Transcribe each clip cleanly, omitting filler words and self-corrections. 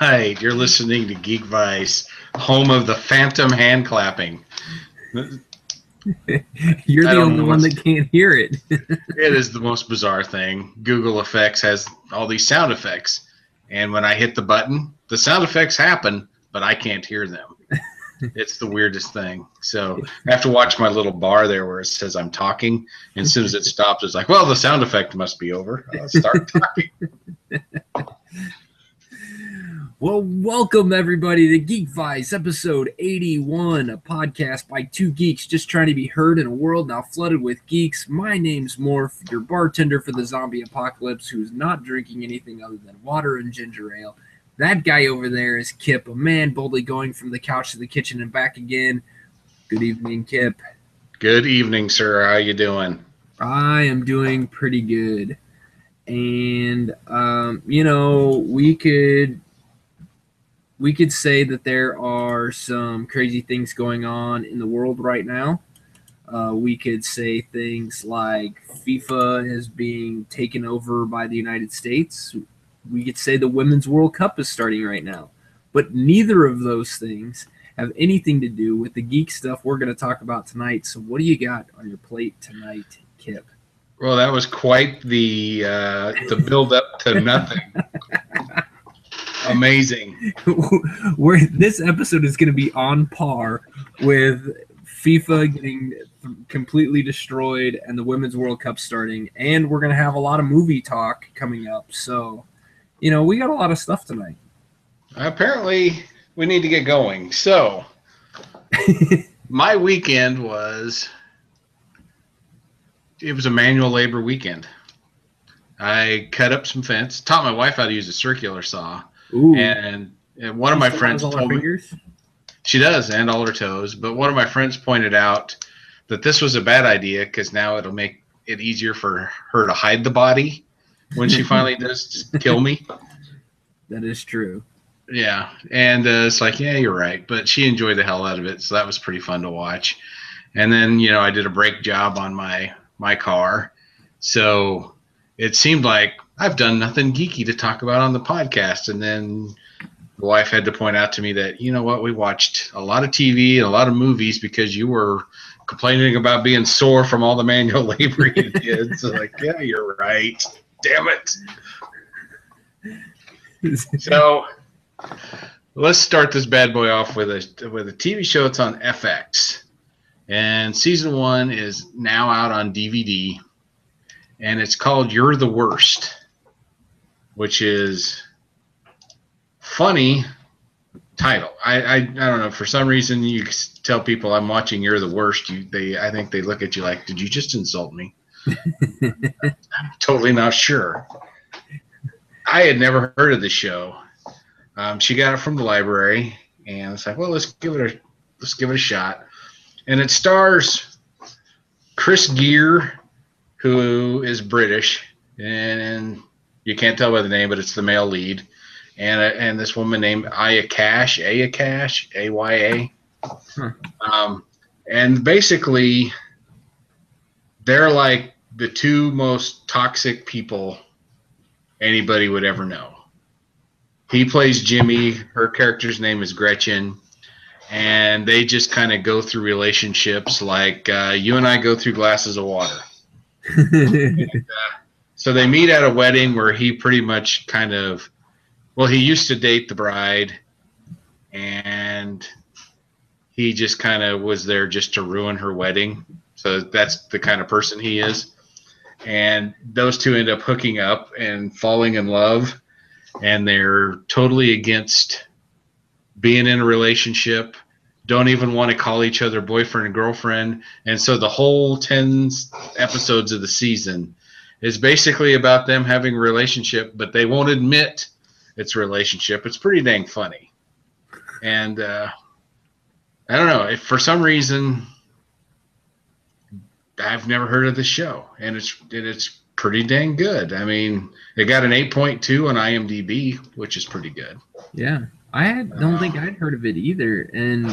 right, you're listening to Geek Vice, home of the phantom hand clapping. You're I the don't only know one what's- that can't hear it. It is the most bizarre thing. Google Effects has all these sound effects, and when I hit the button, the sound effects happen, but I can't hear them. It's the weirdest thing. So I have to watch my little bar there where it says I'm talking, and as soon as it stops, it's like, well, the sound effect must be over. I'll start talking. Well, welcome everybody to Geek Vice, episode 81, a podcast by two geeks just trying to be heard in a world now flooded with geeks. My name's Morph, your bartender for the zombie apocalypse, who's not drinking anything other than water and ginger ale. That guy over there is Kip, a man boldly going from the couch to the kitchen and back again. Good evening, Kip. Good evening, sir. How you doing? I am doing pretty good. And, we could say that there are some crazy things going on in the world right now. We could say things like FIFA is being taken over by the United States. We could say the Women's World Cup is starting right now. But neither of those things have anything to do with the geek stuff we're going to talk about tonight. So what do you got on your plate tonight, Kip? Well, that was quite the build up to nothing. Amazing. This episode is going to be on par with FIFA getting completely destroyed and the Women's World Cup starting, and we're going to have a lot of movie talk coming up. So, we got a lot of stuff tonight. Apparently, we need to get going. So, my weekend was a manual labor weekend. I cut up some fence, taught my wife how to use a circular saw. Ooh. And one of my friends told me she does, and all her toes. But one of my friends pointed out that this was a bad idea because now it'll make it easier for her to hide the body when she finally does kill me. That is true. Yeah, and it's like, yeah, you're right. But she enjoyed the hell out of it, so that was pretty fun to watch. And then, I did a brake job on my car, so it seemed like I've done nothing geeky to talk about on the podcast. And then the wife had to point out to me that, we watched a lot of TV and a lot of movies because you were complaining about being sore from all the manual labor you did. So like, yeah, you're right. Damn it. So let's start this bad boy off with a TV show. It's on FX. And season 1 is now out on DVD. And it's called You're the Worst, which is funny title. I don't know. For some reason, you tell people I'm watching You're the Worst. I think they look at you like, did you just insult me? I'm totally not sure. I had never heard of the show. She got it from the library, and it's like, well, let's give it a shot. And it stars Chris Gere, who is British, and you can't tell by the name, but it's the male lead, and this woman named Aya Cash, Aya. And basically, they're like the two most toxic people anybody would ever know. He plays Jimmy. Her character's name is Gretchen. And they just kind of go through relationships like you and I go through glasses of water. So they meet at a wedding where he pretty much he used to date the bride, and he just kind of was there just to ruin her wedding. So that's the kind of person he is. And those two end up hooking up and falling in love, and they're totally against being in a relationship, don't even want to call each other boyfriend and girlfriend. And so the whole 10 episodes of the season is basically about them having a relationship, but they won't admit it's a relationship. It's pretty dang funny. And I don't know, if for some reason I've never heard of the show, and it's pretty dang good. I mean, it got an 8.2 on IMDb, which is pretty good. Yeah. Don't think I'd heard of it either, and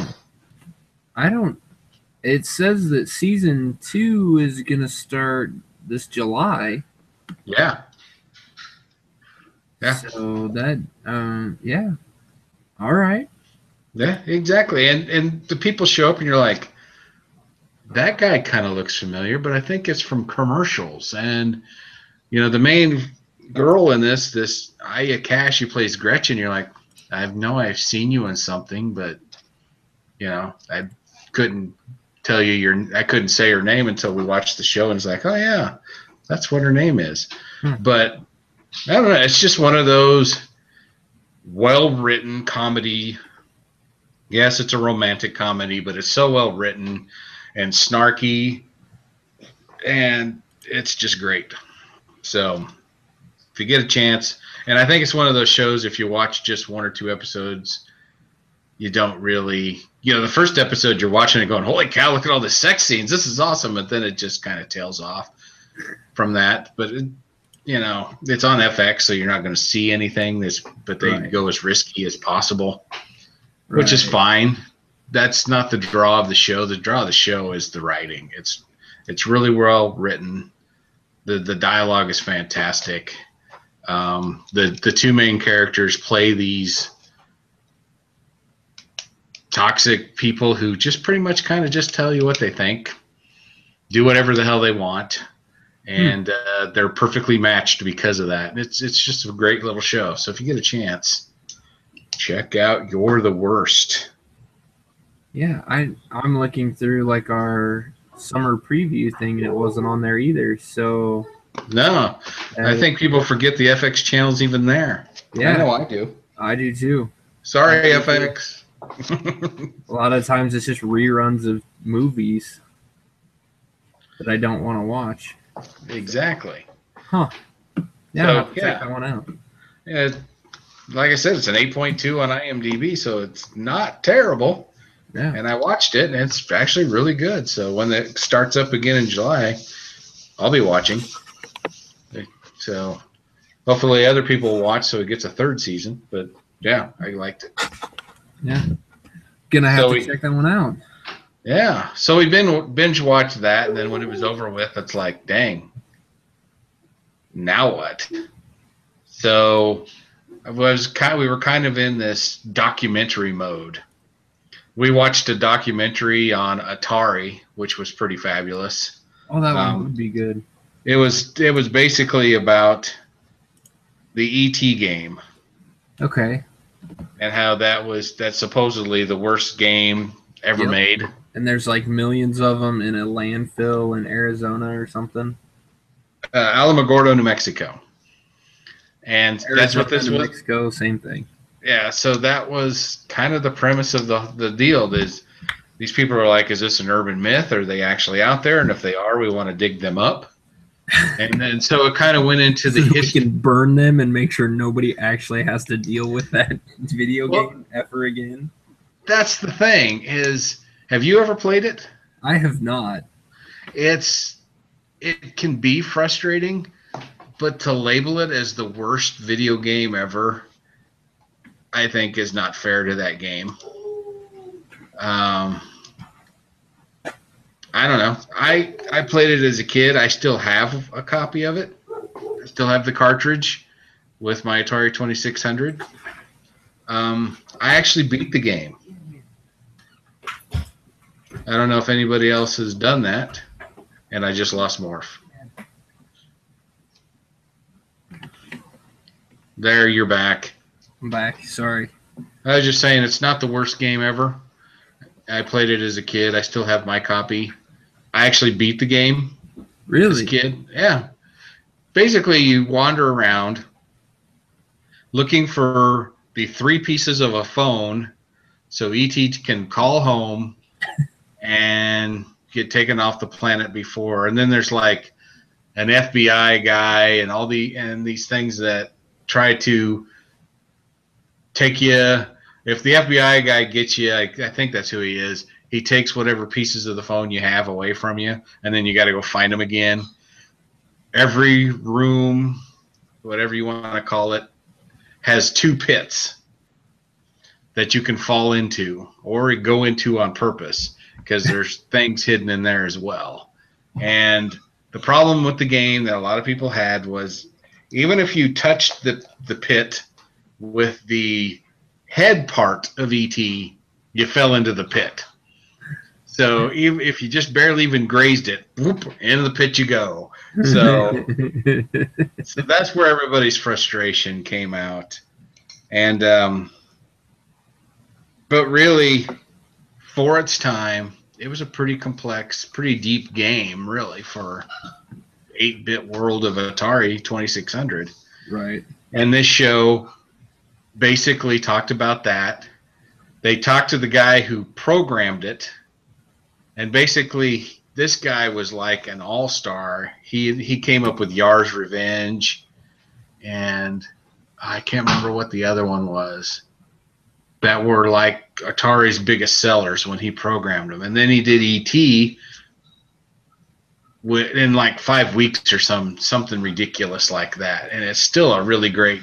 it says that season 2 is going to start this July. Yeah. So that, yeah. All right. Yeah, exactly. And the people show up, and you're like, that guy kind of looks familiar, but I think it's from commercials. And the main girl in this Aya Cash, who plays Gretchen, you're like, I've seen you in something, but I couldn't tell you I couldn't say her name until we watched the show, and it's like, oh yeah, that's what her name is. But I don't know, it's just one of those well-written comedy. Yes, it's a romantic comedy, but it's so well written and snarky, and it's just great. So if you get a chance, and I think it's one of those shows, if you watch just one or two episodes, you don't really, the first episode you're watching it going, holy cow, look at all the sex scenes, this is awesome, and then it just kind of tails off from that. But it's on FX, so you're not going to see anything. But they go as risky as possible, which is fine. That's not the draw of the show. The draw of the show is the writing. It's really well written. The dialogue is fantastic. The two main characters play these toxic people who just pretty much kind of just tell you what they think, do whatever the hell they want, and they're perfectly matched because of that. It's just a great little show. So if you get a chance, check out You're the Worst. Yeah, I'm looking through like our summer preview thing, and it wasn't on there either. So no, I think people forget the FX channel's even there. Yeah, I know I do. I do too. Sorry, FX. A lot of times it's just reruns of movies that I don't want to watch. Exactly. Huh. Yeah, So, I'll have to check that one out. Yeah, like I said, it's an 8.2 on IMDb, so it's not terrible. Yeah. And I watched it, and it's actually really good. So when it starts up again in July, I'll be watching. So hopefully other people will watch so it gets a third season. But yeah, I liked it. Yeah. Gonna have to check that one out. Yeah. So we binge watched that, and then when it was over with, it's like, dang. Now what? So we were kind of in this documentary mode. We watched a documentary on Atari, which was pretty fabulous. Oh, that one would be good. It was basically about the E.T. game. Okay. And how that's supposedly the worst game ever made. And there's like millions of them in a landfill in Arizona or something. Alamogordo, New Mexico. And Arizona, that's what this New was. Mexico, same thing. Yeah, so that was kind of the premise of the deal. Is these people are like, is this an urban myth? Are they actually out there? And if they are, we want to dig them up. And then so it kind of went into the history. We can burn them and make sure nobody actually has to deal with that video game ever again. That's the thing. Have you ever played it? I have not. It can be frustrating, but to label it as the worst video game ever, I think is not fair to that game. I don't know. I played it as a kid. I still have a copy of it. I still have the cartridge with my Atari 2600. I actually beat the game. I don't know if anybody else has done that, and I just lost Morph. There, you're back. I'm back. Sorry. I was just saying it's not the worst game ever. I played it as a kid. I still have my copy. I actually beat the game. Really? As a kid. Yeah. Basically, you wander around looking for the 3 pieces of a phone so E.T. can call home and get taken off the planet before. And then there's like an FBI guy and these things that try to take you. If the FBI guy gets you, I think that's who he is. He takes whatever pieces of the phone you have away from you, and then you got to go find them again. Every room, whatever you want to call it, has 2 pits that you can fall into or go into on purpose because there's things hidden in there as well. And the problem with the game that a lot of people had was even if you touched the pit with the head part of ET, you fell into the pit. So even if you just barely even grazed it, whoop, into the pit you go. So that's where everybody's frustration came out. And but really, for its time, it was a pretty complex, pretty deep game, really, for 8-bit world of Atari 2600. Right. And this show basically talked about that. They talked to the guy who programmed it, and basically this guy was like an all-star. He came up with Yar's Revenge, and I can't remember what the other one was, that were like Atari's biggest sellers when he programmed them. And then he did E.T. in like 5 weeks or something ridiculous like that. And it's still a really great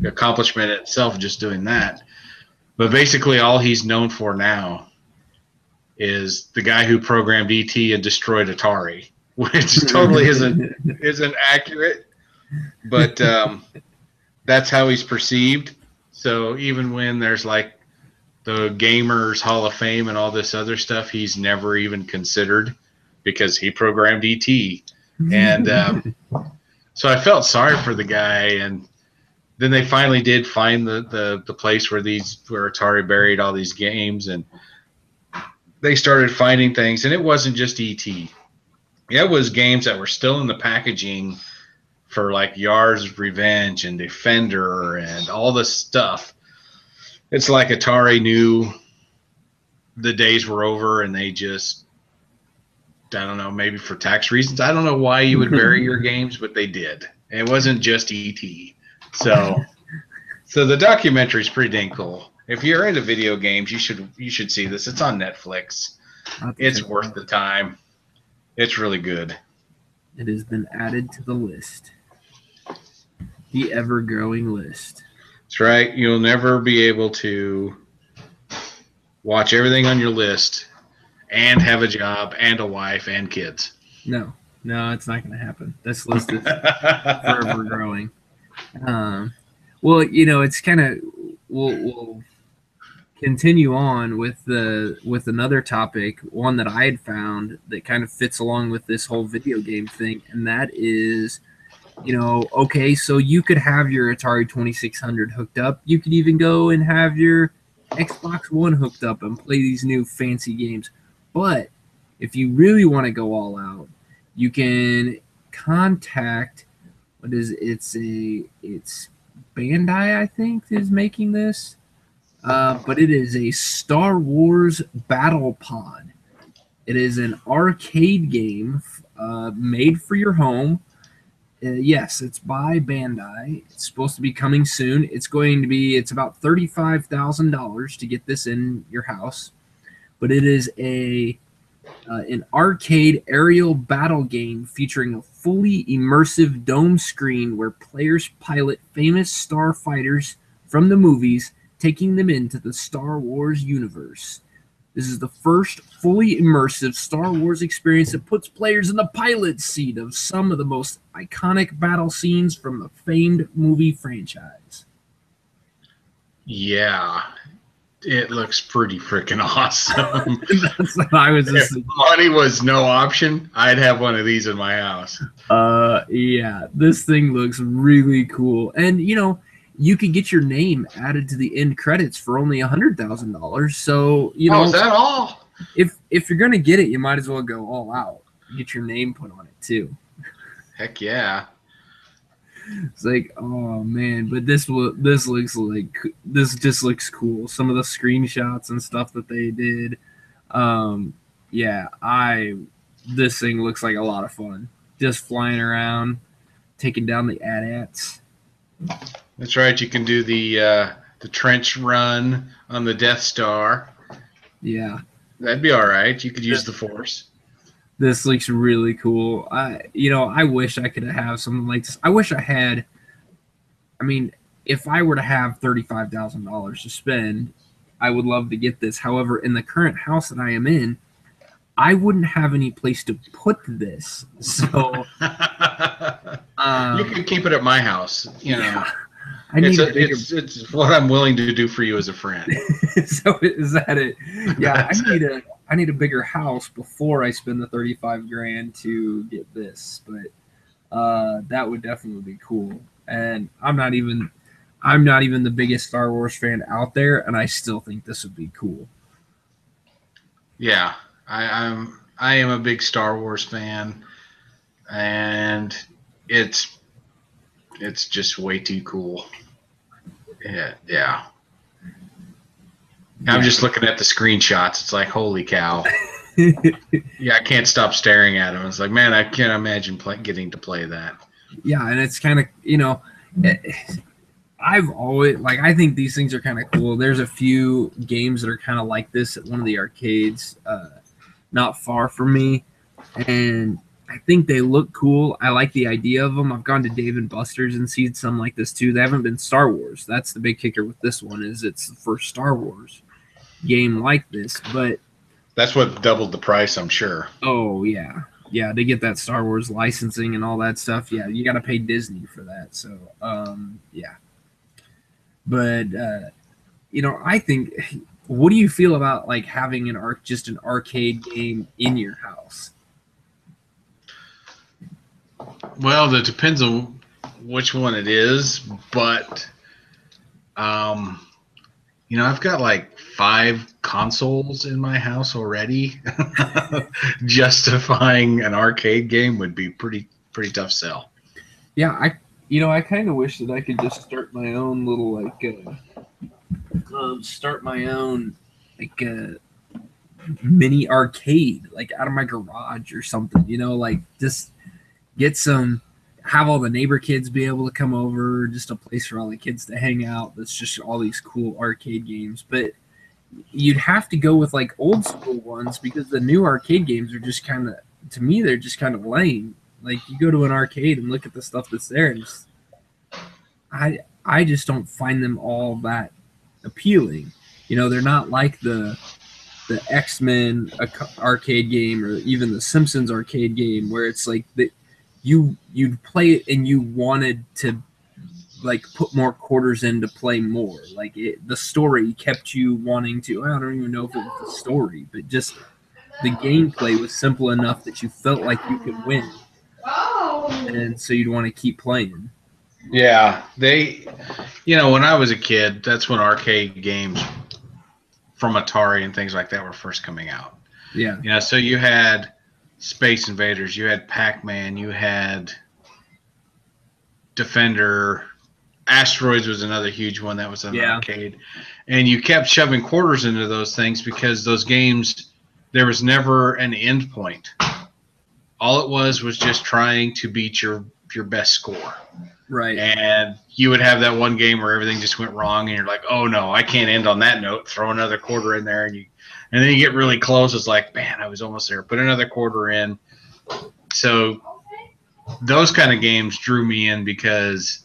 accomplishment itself just doing that. But basically all he's known for now is the guy who programmed E.T. and destroyed Atari, which totally isn't accurate. But that's how he's perceived. So even when there's like the Gamers Hall of Fame and all this other stuff, he's never even considered because he programmed E.T. And so I felt sorry for the guy. And then they finally did find the place where Atari buried all these games, and they started finding things. And it wasn't just E.T. It was games that were still in the packaging for like Yar's Revenge and Defender and all this stuff. It's like Atari knew the days were over, and they just, I don't know, maybe for tax reasons. I don't know why you would bury your games, but they did. It wasn't just E.T. So the documentary is pretty dang cool. If you're into video games, you should see this. It's on Netflix. It's worth the time. It's really good. It has been added to the list. The ever-growing list. That's right. You'll never be able to watch everything on your list and have a job and a wife and kids. No, it's not going to happen. This list is forever growing. Well, it's kind of we'll continue on with another topic, one that I had found that kind of fits along with this whole video game thing, and that is, okay, so you could have your Atari 2600 hooked up. You could even go and have your Xbox One hooked up and play these new fancy games. But if you really want to go all out, you can contact it's Bandai, I think, is making this. But it is a Star Wars Battle Pod. It is an arcade game made for your home. Yes, it's by Bandai. It's supposed to be coming soon. It's about $35,000 to get this in your house. But it is an arcade aerial battle game featuring a fully immersive dome screen where players pilot famous starfighters from the movies, taking them into the Star Wars universe. This is the first fully immersive Star Wars experience that puts players in the pilot seat of some of the most iconic battle scenes from the famed movie franchise. Yeah, it looks pretty freaking awesome. That's what I was just if money was no option, I'd have one of these in my house. Yeah, this thing looks really cool. And, you could get your name added to the end credits for only $100,000. So, is that all? If you're going to get it, you might as well go all out. Get your name put on it, too. Heck yeah. It's like, oh man, but this just looks cool. Some of the screenshots and stuff that they did. This thing looks like a lot of fun. Just flying around, taking down the AT-ATs. That's right. You can do the trench run on the Death Star. Yeah, that'd be all right. You could use the Force. This looks really cool. I wish I could have something like this. I wish I had. I mean, if I were to have $35,000 to spend, I would love to get this. However, in the current house that I am in, I wouldn't have any place to put this. So you can keep it at my house. I need a bigger. It's what I'm willing to do for you as a friend. So is that it? Yeah, That's it. I need a bigger house before I spend the 35 grand to get this, but that would definitely be cool. And I'm not even the biggest Star Wars fan out there, and I still think this would be cool. Yeah, I am a big Star Wars fan, and it's it's just way too cool. Yeah, yeah. I'm Yeah. just looking at the screenshots. It's like, holy cow. Yeah, I can't stop staring at them. It's like, man, I can't imagine getting to play that. Yeah, and it's kind of, I've always I think these things are kind of cool. There's a few games that are kind of like this at one of the arcades, not far from me, and I think they look cool. I like the idea of them. I've gone to Dave and Buster's and seen some like this too. They haven't been Star Wars. That's the big kicker with this one is it's the first Star Wars game like this. But That's what doubled the price, I'm sure. oh yeah, yeah, to get that Star Wars licensing and all that stuff, yeah, you got to pay Disney for that. So yeah, but I think. What do you feel about like having just an arcade game in your house? Well, it depends on which one it is, but I've got like 5 consoles in my house already. Justifying an arcade game would be pretty tough sell. Yeah, I kind of wish that I could just start my own little start my own mini arcade like out of my garage or something. Like just get some, have all the neighbor kids be able to come over, just a place for all the kids to hang out. That's just all these cool arcade games, but you'd have to go with like old school ones because the new arcade games are just kind of, to me, they're just kind of lame. Like you go to an arcade and look at the stuff that's there, and I just don't find them all that appealing. They're not like the X-Men arcade game or even the Simpsons arcade game where it's like that you'd play it and you wanted to like put more quarters in to play more. Like the story kept you wanting to. I don't even know if it was the story, but just the gameplay was simple enough that you felt like you could win, and so you'd want to keep playing. Yeah, when I was a kid, that's when arcade games from Atari and things like that were first coming out. Yeah. So you had Space Invaders, you had Pac-Man, you had Defender. Asteroids was another huge one that was an arcade. And you kept shoving quarters into those things because those games, there was never an end point. All it was just trying to beat your best score. Right. And you would have that one game where everything just went wrong and you're like, oh no, I can't end on that note. Throw another quarter in there and then you get really close. It's like, man, I was almost there. Put another quarter in. So those kind of games drew me in because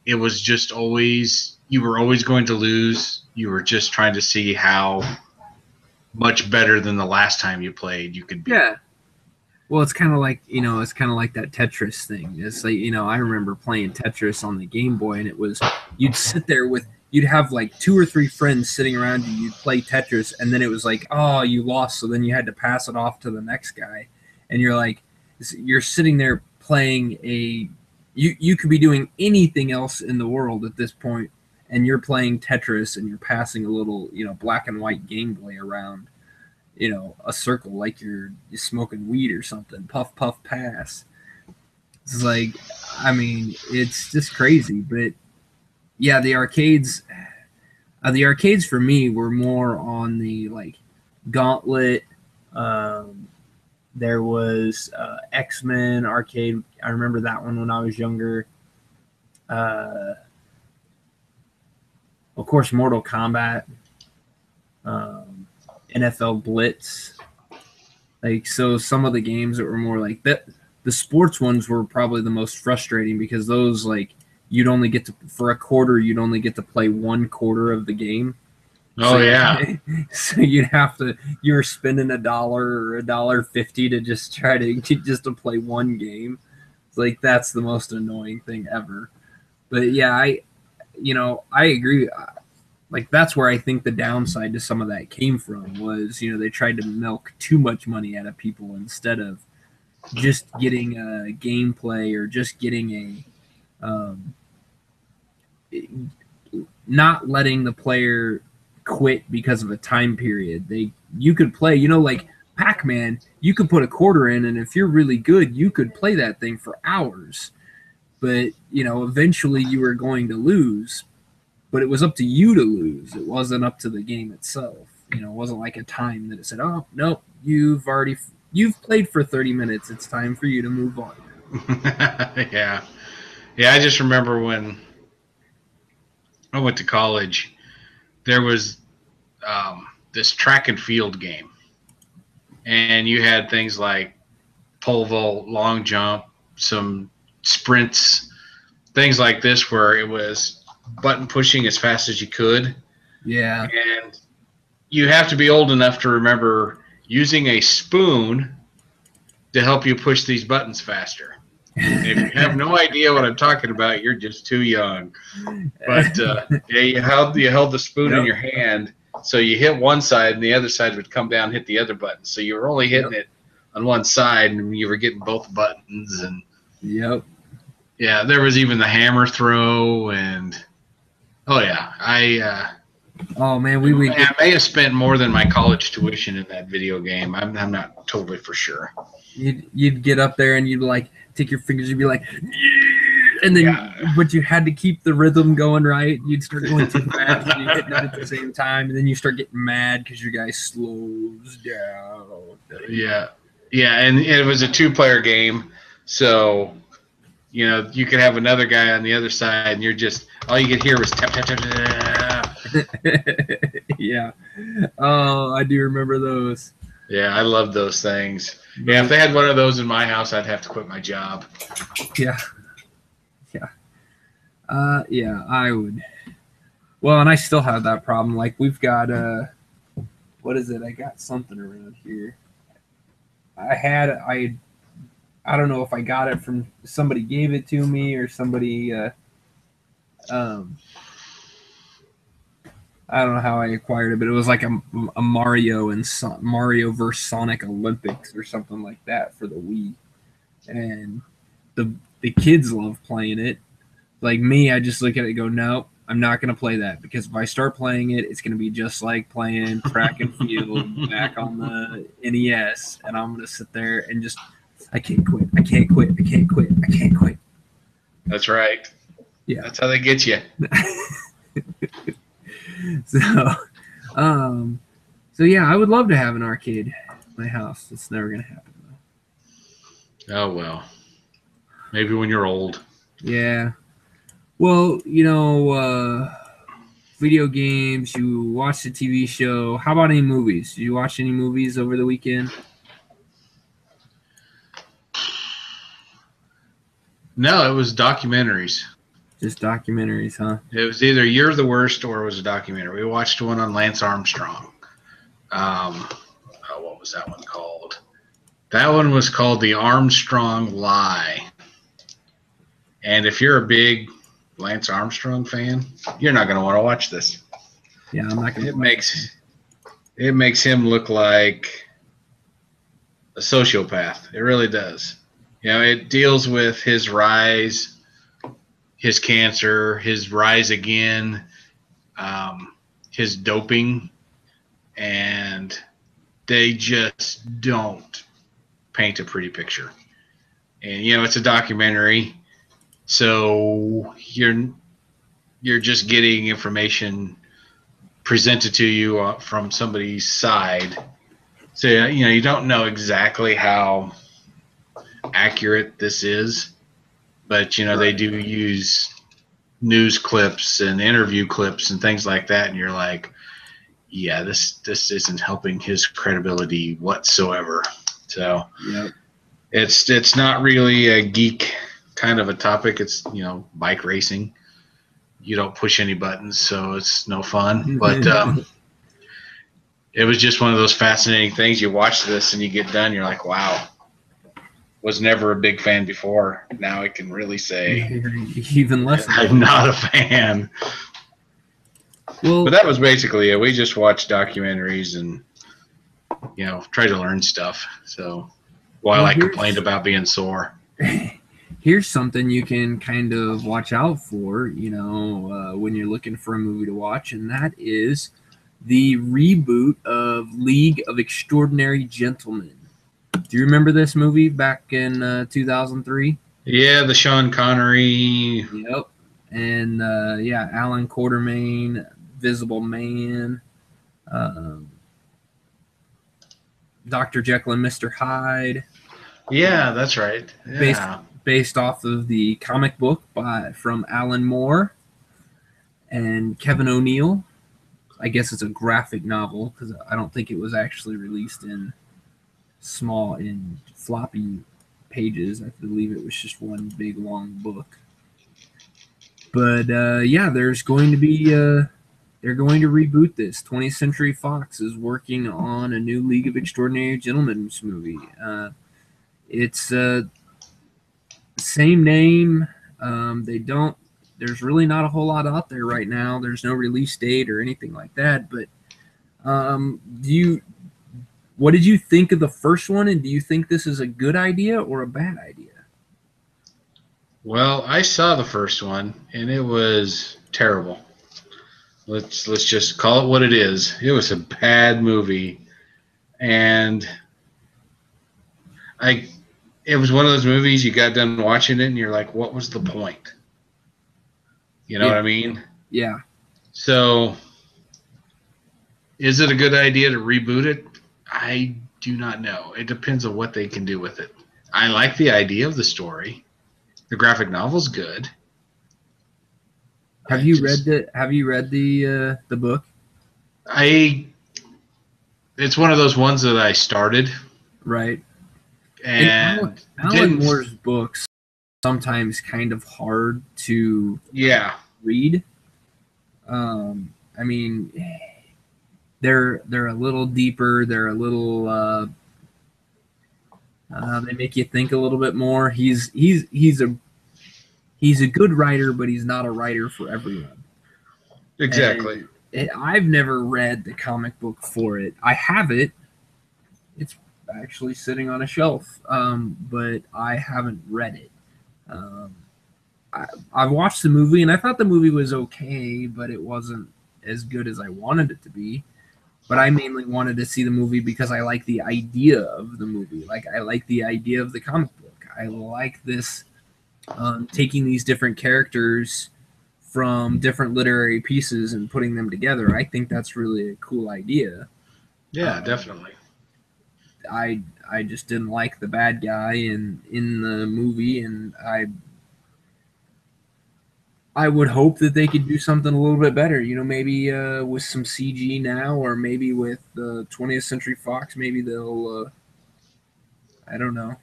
it was just you were always going to lose. You were just trying to see how much better than the last time you played you could be. Yeah. Well, it's kind of like, that Tetris thing. It's like, I remember playing Tetris on the Game Boy, and it was, you'd sit there you'd have like 2 or 3 friends sitting around you, you'd play Tetris, and then it was like, oh, you lost, so then you had to pass it off to the next guy. And you're like, you're sitting there playing you could be doing anything else in the world at this point, and you're playing Tetris, and you're passing a little, black and white Game Boy around, a circle like you're smoking weed or something. Puff, puff, pass. It's like, I mean, it's just crazy. But yeah, the arcades for me were more on the like Gauntlet. There was X-Men arcade. I remember that one when I was younger. Of course, Mortal Kombat. NFL Blitz. Like, so some of the games that were more like that, the sports ones were probably the most frustrating because those, like, you'd only get to, for a quarter, you'd only get to play 1/4 of the game. Oh, yeah. So you were spending $1 or $1.50 to just try to play one game. It's like, that's the most annoying thing ever. But yeah, I agree. Like, that's where I think the downside to some of that came from was, they tried to milk too much money out of people instead of just getting a gameplay or just getting not letting the player quit because of a time period. You could play, like Pac-Man, you could put a quarter in, and if you're really good, you could play that thing for hours. But, eventually you were going to lose. But it was up to you to lose. It wasn't up to the game itself. It wasn't like a time that it said, "Oh, nope, you've played for 30 minutes. It's time for you to move on." Yeah. I just remember when I went to college, there was this track and field game, and you had things like pole vault, long jump, some sprints, things like this, where it was button pushing as fast as you could. Yeah. And you have to be old enough to remember using a spoon to help you push these buttons faster. If you have no idea what I'm talking about, you're just too young. But you held the spoon in your hand, so you hit one side and the other side would come down and hit the other button. So you were only hitting it on one side, and you were getting both buttons. And yeah, there was even the hammer throw, and I may have spent more than my college tuition in that video game. I'm not totally for sure. You'd get up there and you'd like take your fingers, you'd be like, yeah! And then but you had to keep the rhythm going right. You'd start going too fast and you hitting it at the same time, and then you start getting mad because your guy slows down. Yeah, and it was a 2-player game, so you could have another guy on the other side, and you're just all you could hear was tap tap tap tap. Yeah. Oh, I do remember those. Yeah, I love those things. Yeah, if they had one of those in my house, I'd have to quit my job. Yeah. Yeah, I would. Well, and I still have that problem. Like, we've got what is it? I got something around here. I don't know if I got it from somebody gave it to me or somebody I don't know how I acquired it, but it was like a Mario and Mario vs. Sonic Olympics or something like that for the Wii. And the kids love playing it. Like me, I just look at it and go, no, I'm not going to play that, because if I start playing it, it's going to be just like playing track and field back on the NES, and I'm going to sit there and just, I can't quit. I can't quit. I can't quit. I can't quit. That's right. Yeah. That's how they get you. So yeah, I would love to have an arcade in my house. It's never going to happen, though. Oh, well. Maybe when you're old. Yeah. Well, video games, you watch the TV show. How about any movies? Did you watch any movies over the weekend? No, it was documentaries. Just documentaries, huh? It was either You're the Worst or it was a documentary. We watched one on Lance Armstrong. What was that one called? That one was called The Armstrong Lie. And if you're a big Lance Armstrong fan, you're not going to want to watch this. Yeah, I'm not going to. It makes him look like a sociopath. It really does. It deals with his rise, his cancer, his rise again, his doping, and they just don't paint a pretty picture. And it's a documentary, so you're just getting information presented to you from somebody's side. So you don't know exactly how accurate this is, but they do use news clips and interview clips and things like that, and you're like, yeah, this isn't helping his credibility whatsoever. So it's not really a geek kind of a topic. It's bike racing. You don't push any buttons, so it's no fun. But it was just one of those fascinating things. You watch this and you get done, you're like, wow. was never a big fan before. Now I can really say even less. I'm not a fan. Well, but that was basically it. We just watched documentaries and try to learn stuff. So while I complained about being sore. Here's something you can kind of watch out for, when you're looking for a movie to watch, and that is the reboot of League of Extraordinary Gentlemen. Do you remember this movie back in 2003? Yeah, the Sean Connery. Yep. And Alan Quartermain, Visible Man, Dr. Jekyll and Mr. Hyde. Yeah, that's right. Yeah. Based off of the comic book from Alan Moore and Kevin O'Neill. I guess it's a graphic novel because I don't think it was actually released in floppy pages. I believe it was just one big long book. But there's going to be they're going to reboot this. 20th Century Fox is working on a new League of Extraordinary Gentlemen movie. It's same name. There's really not a whole lot out there right now. There's no release date or anything like that. But what did you think of the first one, and do you think this is a good idea or a bad idea? Well, I saw the first one, and it was terrible. Let's just call it what it is. It was a bad movie, and it was one of those movies you got done watching it, and you're like, what was the point? You know what I mean? Yeah. So, is it a good idea to reboot it? I do not know. It depends on what they can do with it. I like the idea of the story. The graphic novel's good. Have you read the book? It's one of those ones that I started. Right. And Alan Moore's books sometimes kind of hard to read. I mean, they're a little deeper. They're a little they make you think a little bit more. He's a good writer, but he's not a writer for everyone. Exactly. I've never read the comic book for it. I have it. It's actually sitting on a shelf, but I haven't read it. I watched the movie, and I thought the movie was okay, but it wasn't as good as I wanted it to be. But I mainly wanted to see the movie because I like the idea of the movie. Like, I like the idea of the comic book. I like this taking these different characters from different literary pieces and putting them together. I think that's really a cool idea. Yeah, definitely. I just didn't like the bad guy in the movie, and I would hope that they could do something a little bit better. Maybe with some CG now, or maybe with 20th Century Fox, maybe they'll. I don't know.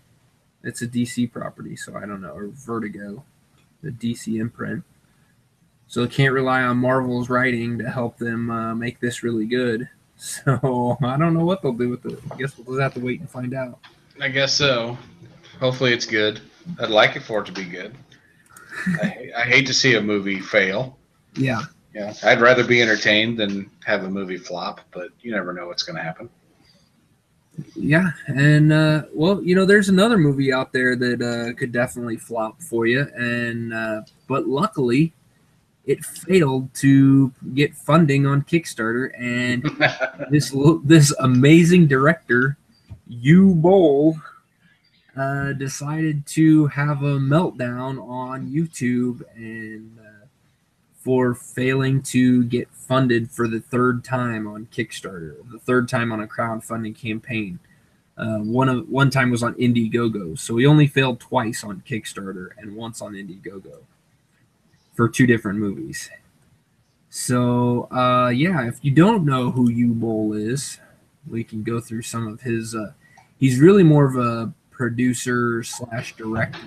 It's a DC property, so I don't know. Or Vertigo, the DC imprint. So they can't rely on Marvel's writing to help them make this really good. So I don't know what they'll do with it. I guess we'll just have to wait and find out. I guess so. Hopefully it's good. I'd like it for it to be good. I hate to see a movie fail. Yeah. Yeah. I'd rather be entertained than have a movie flop, but you never know what's going to happen. Yeah, and there's another movie out there that could definitely flop for you, and but luckily, it failed to get funding on Kickstarter, and this amazing director, Uwe Boll, decided to have a meltdown on YouTube and for failing to get funded for the third time on Kickstarter, the third time on a crowdfunding campaign. One time was on Indiegogo, so he only failed twice on Kickstarter and once on Indiegogo for two different movies. So if you don't know who Uwe Boll is, we can go through some of his. He's really more of a producer / director.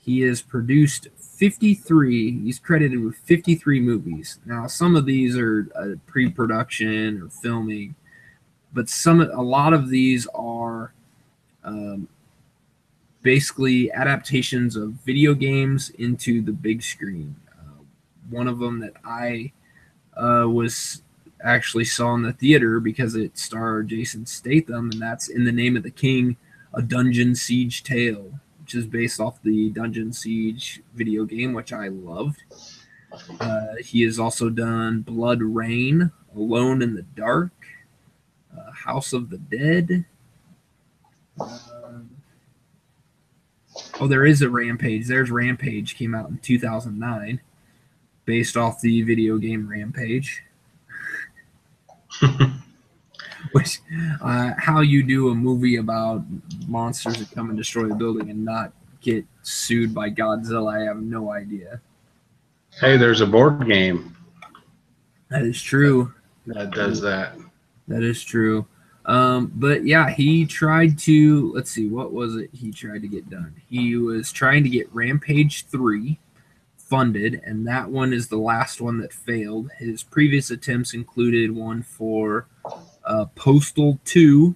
He has produced 53. He's credited with 53 movies. Now, some of these are pre-production or filming, but a lot of these are basically adaptations of video games into the big screen. One of them that I was actually saw in the theater because it starred Jason Statham, and that's In the Name of the King, a Dungeon Siege Tale, which is based off the Dungeon Siege video game, which I loved. He has also done Blood Rain, Alone in the Dark, House of the Dead. There is a Rampage. There's Rampage, came out in 2009, based off the video game Rampage. Which, how you do a movie about monsters that come and destroy a building and not get sued by Godzilla, I have no idea. Hey, there's a board game That is true. that does that. That is true. But yeah, he tried to, let's see, what was it he tried to get done? He was trying to get Rampage 3 funded, and that one is the last one that failed. His previous attempts included one for Postal 2,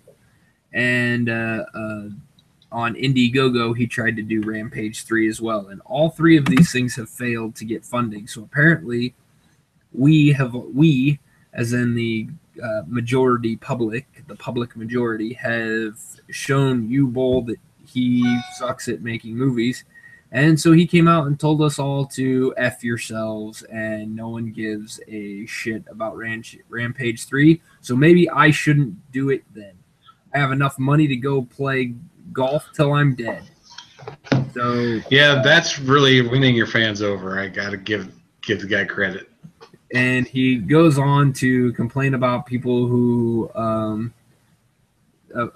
and on Indiegogo, he tried to do Rampage 3 as well. And all three of these things have failed to get funding. So apparently, we, as in the majority public, the public majority, have shown U-Bowl that he sucks at making movies. And so he came out and told us all to F yourselves, and no one gives a shit about Rampage 3. So maybe I shouldn't do it then. I have enough money to go play golf till I'm dead. So yeah, that's really winning your fans over. I gotta give the guy credit. And he goes on to complain about people who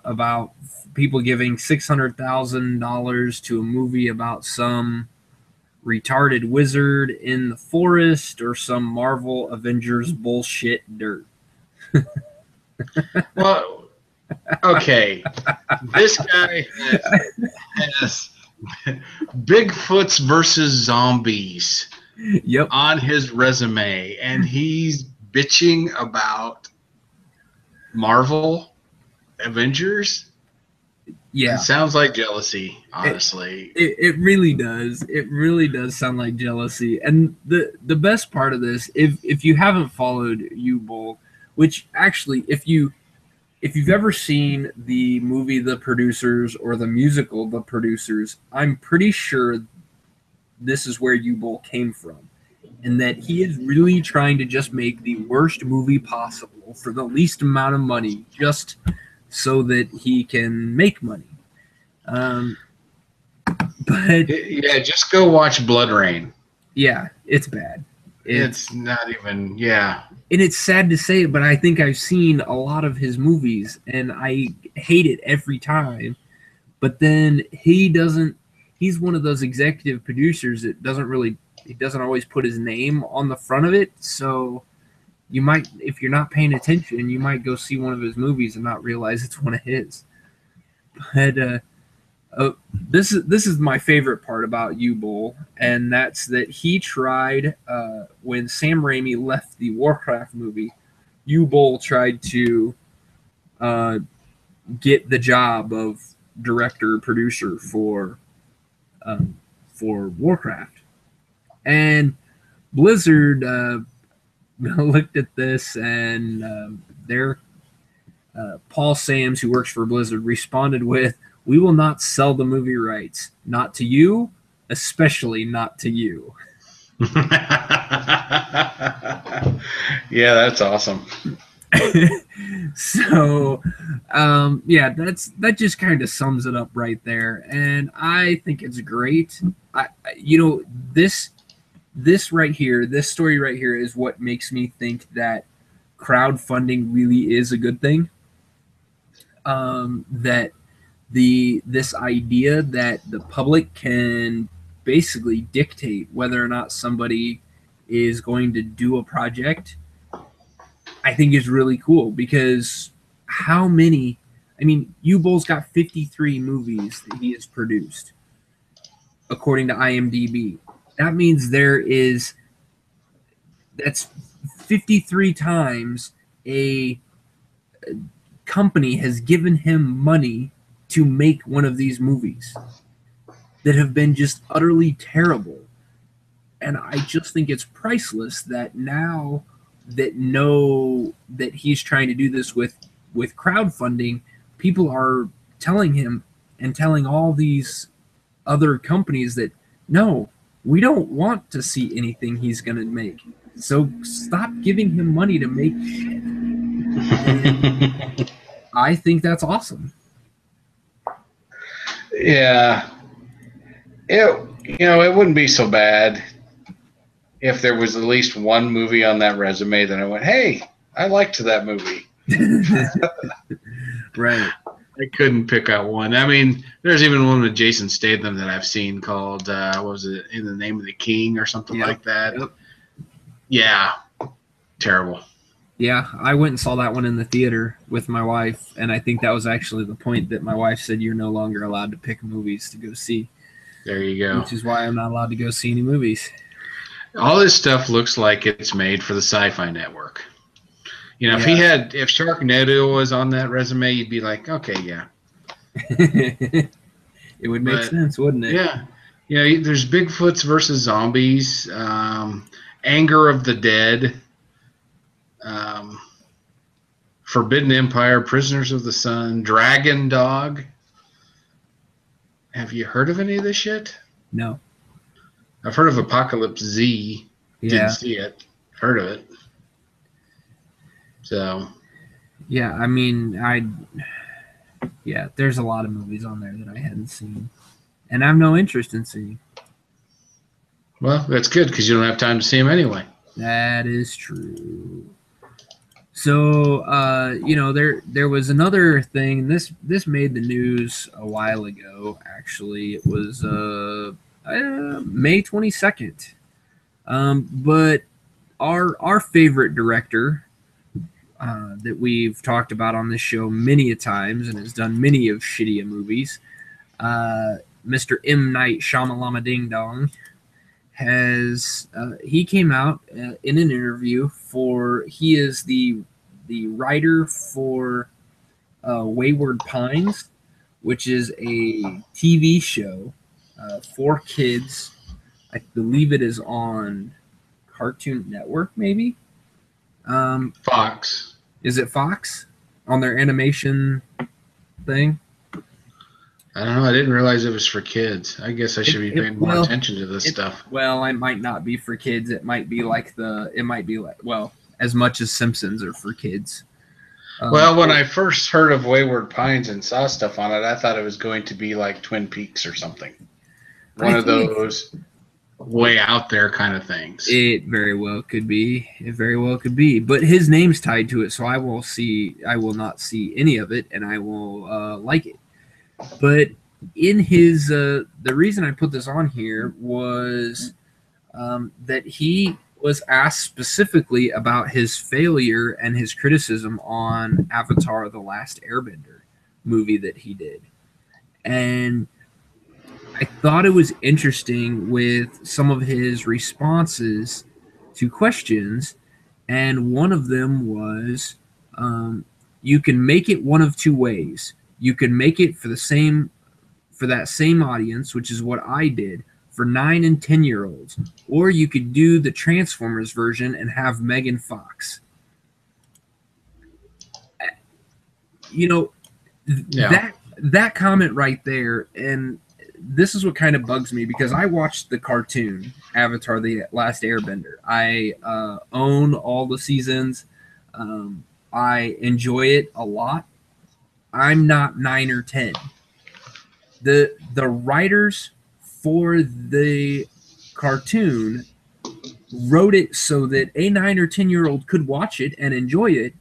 about people giving $600,000 to a movie about some retarded wizard in the forest or some Marvel Avengers bullshit dirt. Well, okay, this guy has Bigfoots versus zombies on his resume, and he's bitching about Marvel Avengers. Yeah, it sounds like jealousy, honestly. It really does. It really does sound like jealousy. And the best part of this, if you haven't followed U-Bowl, which actually, if you've ever seen the movie The Producers or the musical The Producers, I'm pretty sure this is where U-Bowl came from, and that he is really trying to just make the worst movie possible for the least amount of money, just so that he can make money. But yeah, just go watch Blood Rain. Yeah, it's bad. It's not even, yeah. And it's sad to say it, but I think I've seen a lot of his movies, and I hate it every time. But then he's one of those executive producers that he doesn't always put his name on the front of it. So you might, if you're not paying attention, you might go see one of his movies and not realize it's one of his. But this is my favorite part about U-Bowl, and that's that he tried, when Sam Raimi left the Warcraft movie, U-Bowl tried to get the job of director producer for Warcraft, and Blizzard looked at this, and Paul Sams, who works for Blizzard, responded with, "We will not sell the movie rights. Not to you, especially not to you." Yeah, that's awesome. So, yeah, that just kind of sums it up right there, and I think it's great. This right here, this story right here, is what makes me think that crowdfunding really is a good thing. That this idea that the public can basically dictate whether or not somebody is going to do a project, I think is really cool, because U-Bowl's got 53 movies that he has produced, according to IMDb. That means that's 53 times a company has given him money to make one of these movies. that have been just utterly terrible. And I just think it's priceless that now that know that he's trying to do this with crowdfunding, people are telling him and telling all these other companies that no, we don't want to see anything he's going to make. So stop giving him money to make shit. And I think that's awesome. Yeah. It wouldn't be so bad if there was at least one movie on that resume that I went, hey, I liked that movie. Right. I couldn't pick out one. I mean, there's even one with Jason Statham that I've seen called, what was it, In the Name of the King or something like that. Yep. Yeah. Terrible. Yeah, I went and saw that one in the theater with my wife, and I think that was actually the point that my wife said you're no longer allowed to pick movies to go see. There you go. Which is why I'm not allowed to go see any movies. All this stuff looks like it's made for the Sci-Fi Network. If Sharknado was on that resume, you'd be like, okay, yeah. It would make sense, wouldn't it? Yeah. Yeah, there's Bigfoots versus Zombies, Anger of the Dead, Forbidden Empire, Prisoners of the Sun, Dragon Dog. Have you heard of any of this shit? No. I've heard of Apocalypse Z. Yeah. Didn't see it. Heard of it. So. Yeah, I mean, there's a lot of movies on there that I hadn't seen. And I have no interest in seeing. Well, that's good because you don't have time to see them anyway. That is true. So, there was another thing. This made the news a while ago, actually. It was May 22nd. But our favorite director that we've talked about on this show many a times and has done many of shitty movies, Mr. M. Night Shyamalan Ding Dong, he came out in an interview he is the writer for Wayward Pines, which is a TV show for kids. I believe it is on Cartoon Network, maybe. Fox. Is it Fox on their animation thing? I don't know. I didn't realize it was for kids. I guess I should be paying more attention to this stuff. Well, it might not be for kids. It might be like as much as Simpsons are for kids. When I first heard of Wayward Pines and saw stuff on it, I thought it was going to be like Twin Peaks or something. One of those way out there kind of things. It very well could be. But his name's tied to it, so I will not see any of it, and I will like it. But in his the reason I put this on here was that he was asked specifically about his failure and his criticism on Avatar: The Last Airbender movie that he did. And I thought it was interesting with some of his responses to questions, and one of them was, you can make it one of two ways. You can make it for that same audience, which is what I did, for 9 and 10-year-olds, or you could do the Transformers version and have Megan Fox. That comment right there, and this is what kind of bugs me, because I watched the cartoon Avatar: The Last Airbender. I own all the seasons. I enjoy it a lot. I'm not 9 or 10. The writers for the cartoon wrote it so that a 9 or 10-year-old could watch it and enjoy it,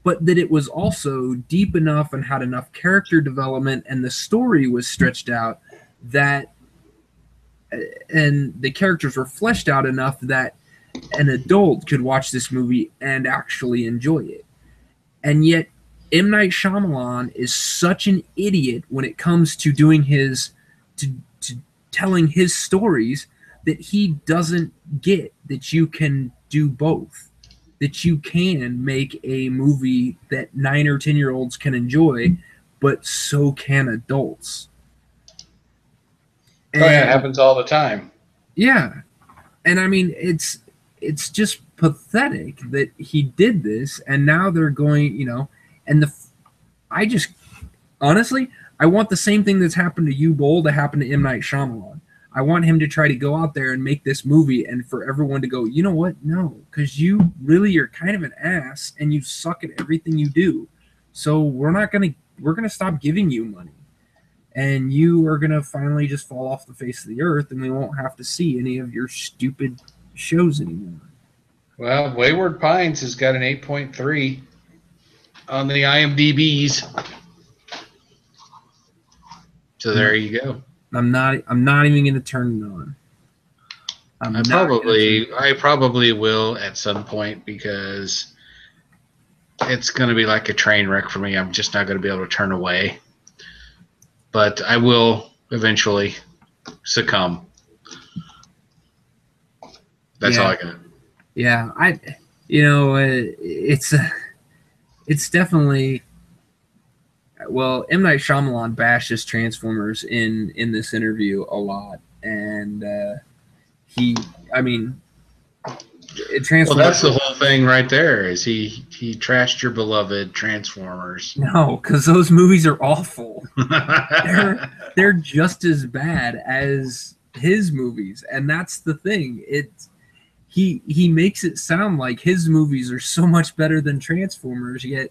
but that it was also deep enough and had enough character development, and the story was stretched out and the characters were fleshed out enough that an adult could watch this movie and actually enjoy it. And yet M. Night Shyamalan is such an idiot when it comes to doing to telling his stories, that he doesn't get that you can do both. That you can make a movie that 9 or 10-year-olds can enjoy, but so can adults. And, oh yeah, it happens all the time. yeah, and I mean it's just pathetic that he did this, and now they're going, and I just honestly, I want the same thing that's happened to you, Bowl, to happen to M. Night Shyamalan. I want him to try to go out there and make this movie, and for everyone to go, you know what? No, because you really are kind of an ass, and you suck at everything you do. So we're gonna stop giving you money, and you are gonna finally just fall off the face of the earth, and we won't have to see any of your stupid shows anymore. Well, Wayward Pines has got an 8.3 on the IMDb's. So there you go. I'm not even gonna turn it on. I probably will at some point because it's going to be like a train wreck for me. I'm just not going to be able to turn away. But I will eventually succumb. That's all I got. Yeah, it's definitely. Well, M. Night Shyamalan bashes Transformers in this interview a lot, and Transformers. Well, that's the whole thing right there. Is he trashed your beloved Transformers? No, because those movies are awful. they're just as bad as his movies, and that's the thing. He makes it sound like his movies are so much better than Transformers, yet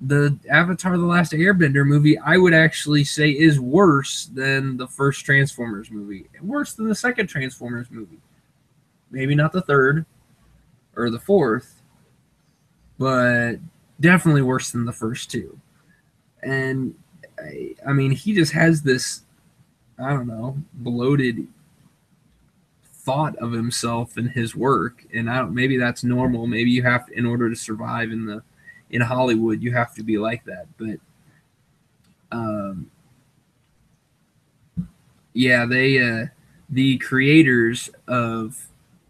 the Avatar: The Last Airbender movie, I would actually say, is worse than the first Transformers movie, worse than the second Transformers movie. Maybe not the third or the fourth, but definitely worse than the first two. And I mean, he just has this, I don't know, bloated thought of himself and his work, and maybe that's normal. Maybe you have to, in order to survive in Hollywood, you have to be like that. But yeah, the creators of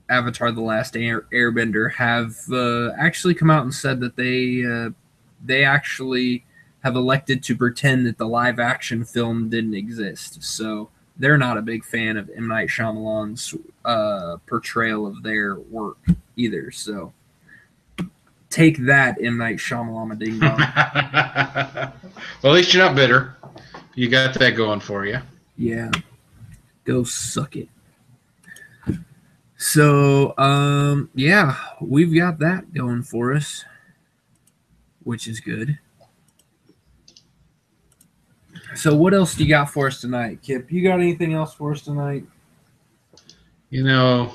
Avatar: The Last Airbender have actually come out and said that they actually have elected to pretend that the live action film didn't exist. So they're not a big fan of M. Night Shyamalan's portrayal of their work either. So take that, M. Night Shyamalan ding dong. Well, at least you're not bitter. You got that going for you. Yeah. Go suck it. So, yeah, we've got that going for us, which is good. So, what else do you got for us tonight, Kip? You got anything else for us tonight? We'll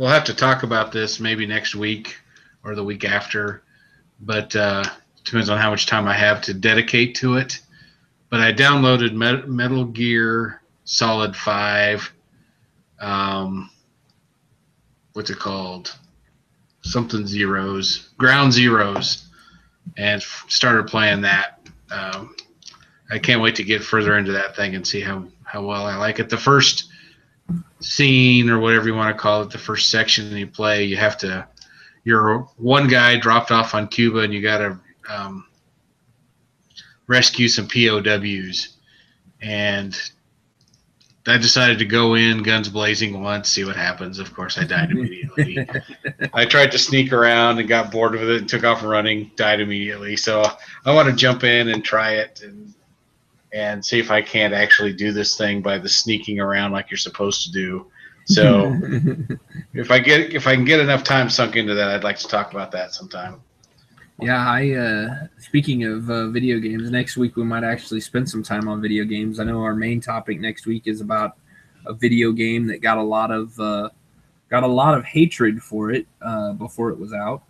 have to talk about this maybe next week or the week after, but depends on how much time I have to dedicate to it. But I downloaded Metal Gear Solid 5. What's it called? Something Zeros, Ground Zeroes, and started playing that. I can't wait to get further into that thing and see how well I like it. The first scene, or whatever you want to call it, the first section you play, you're one guy dropped off on Cuba, and you got to rescue some POWs. And I decided to go in guns blazing once, see what happens. Of course, I died immediately. I tried to sneak around and got bored with it and took off running, died immediately. So I want to jump in and try it and see if I can't actually do this thing by the sneaking around like you're supposed to do. So if I can get enough time sunk into that, I'd like to talk about that sometime. Yeah, speaking of video games, next week we might actually spend some time on video games. I know our main topic next week is about a video game that got a lot of hatred for it before it was out,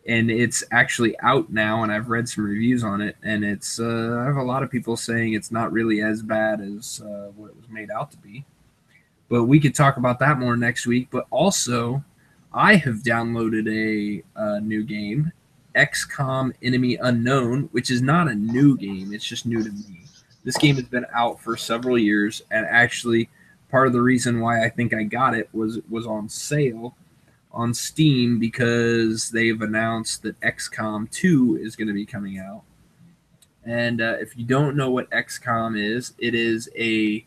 and it's actually out now, and I've read some reviews on it, and it's I have a lot of people saying it's not really as bad as what it was made out to be. But we could talk about that more next week. But also, I have downloaded a new game, XCOM Enemy Unknown, which is not a new game. It's just new to me. This game has been out for several years, and actually part of the reason why I think I got it was on sale on Steam, because they've announced that XCOM 2 is going to be coming out. And if you don't know what XCOM is, it is a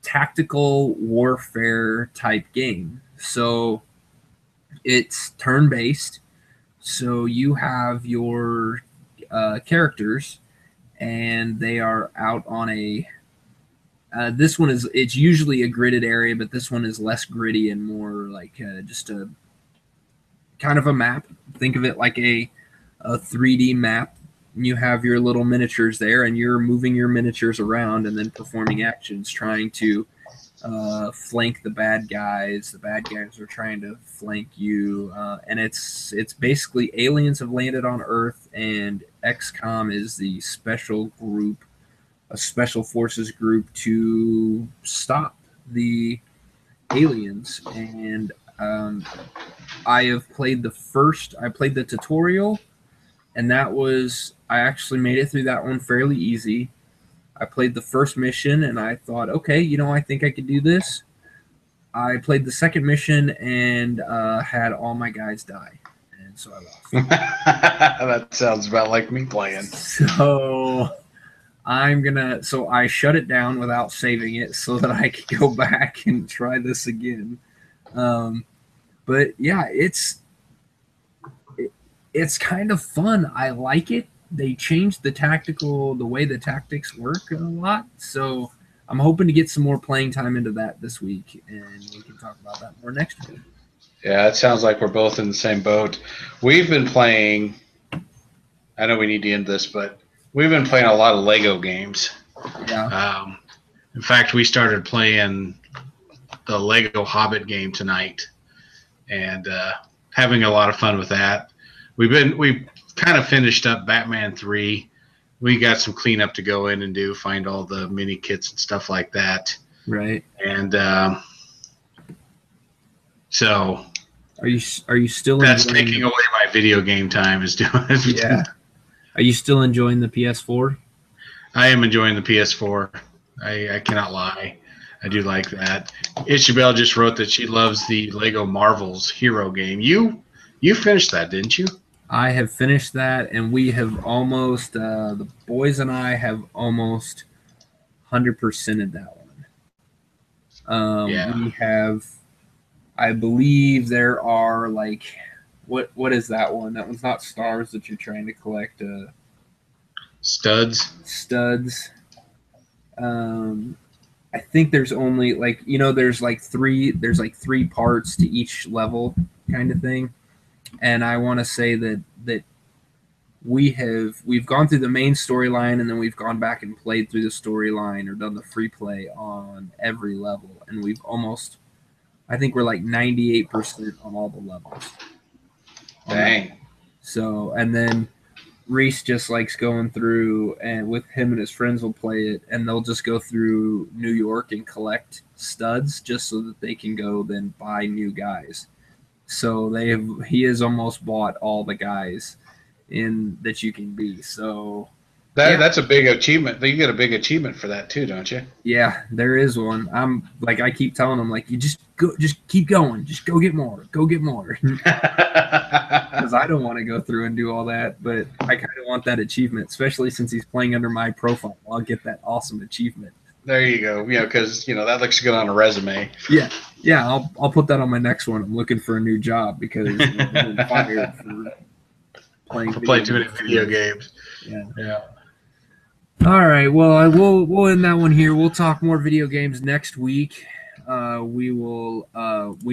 tactical warfare type game. So it's turn based. So you have your characters, and they are out on a. This one is, it's usually a gridded area, but this one is less gritty and more like just a kind of a map. Think of it like a 3D map. You have your little miniatures there, and you're moving your miniatures around and then performing actions, trying to flank the bad guys. The bad guys are trying to flank you, and it's basically aliens have landed on Earth, and XCOM is the special group, a special forces group to stop the aliens. And I have played I played the tutorial, and I actually made it through that one fairly easy. I played the first mission, and I thought, okay, I think I could do this. I played the second mission and had all my guys die, and so I lost. That sounds about like me playing. So I shut it down without saving it so that I could go back and try this again. But yeah, it's kind of fun. I like it. They changed the way the tactics work a lot. So I'm hoping to get some more playing time into that this week, and we can talk about that more next week. Yeah, it sounds like we're both in the same boat. We've been playing, I know we need to end this, but we've been playing a lot of Lego games. Yeah. In fact, we started playing the Lego Hobbit game tonight, and having a lot of fun with that. We've kind of finished up Batman 3. We got some cleanup to go in and do, find all the mini kits and stuff like that. Right. And so are you still that's taking away my video game time is doing it. Yeah. Are you still enjoying the PS4? I am enjoying the PS4. I cannot lie. I do like that. Isabel just wrote that she loves the Lego Marvel's Hero game. You finished that, didn't you? I have finished that, and we have almost, the boys and I have almost 100%ed that one. Yeah. We have, I believe there are like, what is that one? That one's not stars that you're trying to collect. Studs. I think there's only like, there's like three parts to each level kind of thing. And I want to say that we've gone through the main storyline, and then we've gone back and played through the storyline or done the free play on every level, and I think we're like 98% on all the levels. Dang. So, and then Reese just likes going through, and with him and his friends will play it, and they'll just go through New York and collect studs just so that they can go then buy new guys. So he has almost bought all the guys in that you can be. So that's a big achievement. You get a big achievement for that too, don't you? Yeah, there is one. I'm like, I keep telling them, like, you just keep going, just go get more, because I don't want to go through and do all that, but I kind of want that achievement, especially since he's playing under my profile. I'll get that awesome achievement. There you go. Because that looks good on a resume. Yeah. I'll put that on my next one. I'm looking for a new job because I've been fired for playing too many video games. Yeah. All right. Well, we'll end that one here. We'll talk more video games next week. We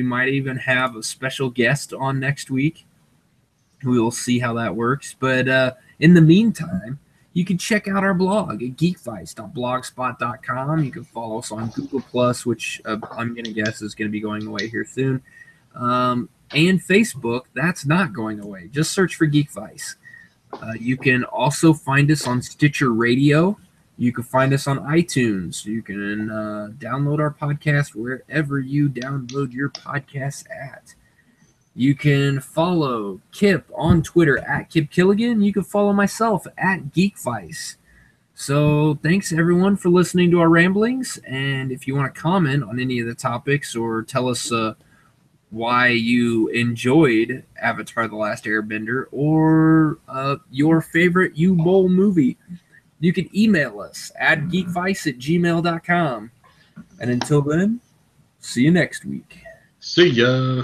might even have a special guest on next week. We will see how that works. But in the meantime, you can check out our blog at geekvice.blogspot.com. You can follow us on Google+, which I'm going to guess is going to be going away here soon. And Facebook, that's not going away. Just search for Geek Vice. You can also find us on Stitcher Radio. You can find us on iTunes. You can download our podcast wherever you download your podcasts at. You can follow Kip on Twitter at Kip Killigan. You can follow myself at Geek Vice. So thanks everyone for listening to our ramblings. And if you want to comment on any of the topics or tell us why you enjoyed Avatar: The Last Airbender or your favorite U-Bowl movie, you can email us at geekvice@gmail.com. And until then, see you next week. See ya.